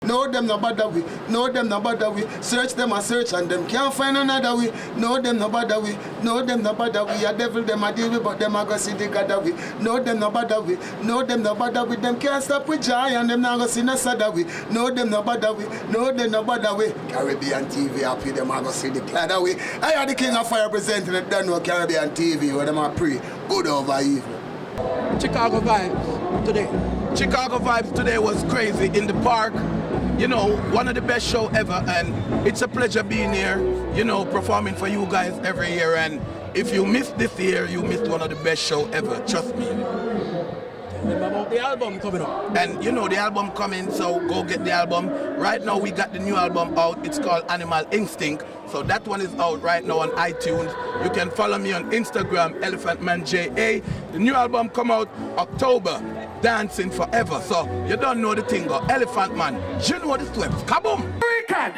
No, them no bother we. No, them no bother we. Search them a search and them can't find another way. No, them no bother we. No, them no bother we. A devil them a deal with, but them a go see the God we. No, them no bother we. No, them no bother we. Them can't stop with joy and them not go see no sada we. No, them no bother we. No, them no bother we. Caribbean TV happy them a go see the cloud away. I are the king of fire presenting it. Don't know Caribbean TV where them a pray good over evil. Chicago vibes today. Chicago vibes today was crazy in the park. You know, one of the best show ever, and it's a pleasure being here, you know, performing for you guys every year. And if you missed this year, you missed one of the best show ever, trust me. Remember about the album coming up. And you know the album coming, so go get the album. Right now we got the new album out. It's called Animal Instinct. So that one is out right now on iTunes. You can follow me on Instagram, ElephantManJA. The new album come out October, Dancing Forever. So you don't know the thing, go Elephant Man. You know the steps. Kaboom! American,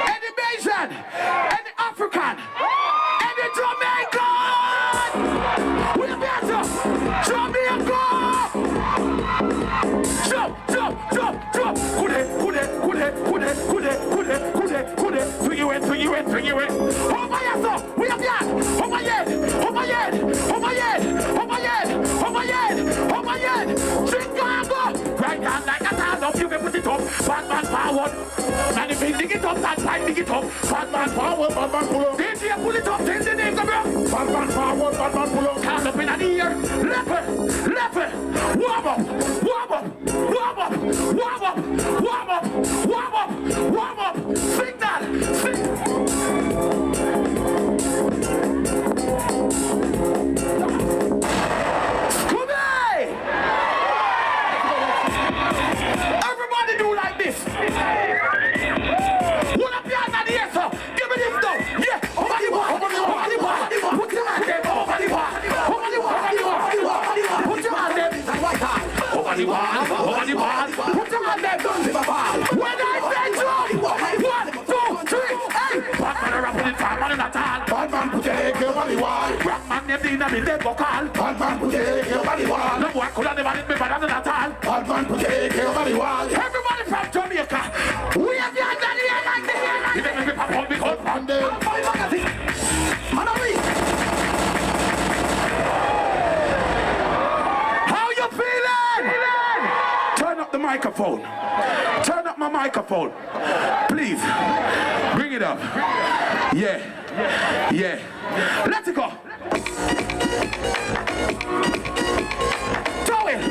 any Asian, any African, any Jamaican. We're better. Jamaica. Jump, jump, jump, jump. Swing you in, swing you in, swing you in. Oh my yes, we are back. Oh my head, oh my head, oh my head, oh my head, oh my head, oh my head. Chicago. Right down like a towel up, you can put it up. Batman forward. And if you dig it up, that time dig it up. Batman forward, Batman pull up. DJ pull it up, change the name, come here. Batman forward, Batman pull up. Hand up in the ear. Left it. Warm up, warm up, warm up, warm up, warm up, warm up, warm up. Sing that, sing. Scooby! Everybody do like this. What up, y'all? Not here, sir. Give me this though. Yeah. Over the bar. Put your hand there. Over the bar. Put your hand there. Over the bar. Put your hand there. When I say jump, 1, 2, 3, hey. Batman rap with the time on the natal. Batman put your leg over the wall. Rapman them in the dead vocal. Batman put your leg over the wall. No boy could have never hit me better than natal. Batman put your leg over the wall. Everybody from Jamaica, we have the hand here like this. You make me pop on because from there. Man of me. How you feeling? Turn up the microphone. Turn up my microphone. Please. Bring it up. Yeah. Let it go. Throw it.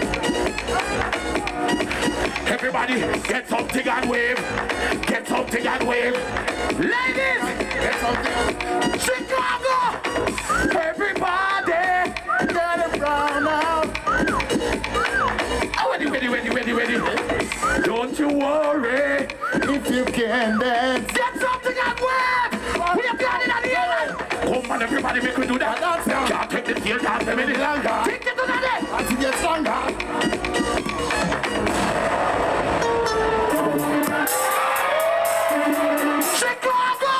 Everybody, get something and wave. Get something and wave. Ladies, get something. Chicago. Everybody, get it round now. Ready. Don't you worry if you can dance. Get something and wave. We have got it on the airline. Come on, everybody, make we do that. Can't take the field dance a minute longer. Take it to the day. As it gets stronger. Chicago!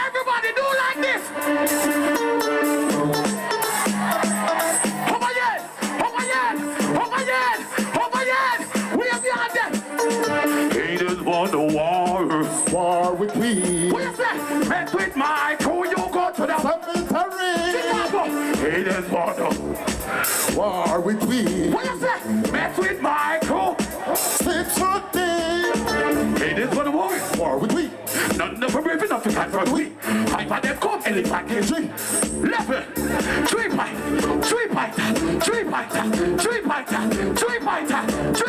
Everybody do like this! We have the hand! Haters want the war with me. What you say? Mess with my crew, you go to the cemetery. Chicago! Haters want the war with me. What you say? Mess with my crew. 6 foot deep. Haters want the war with me. None of them brave enough to fight for we. Fight for them come, elephant country. Level, 3 fight, 3 fighter, 3 fighter, 3 fighter, 3 fighter, 3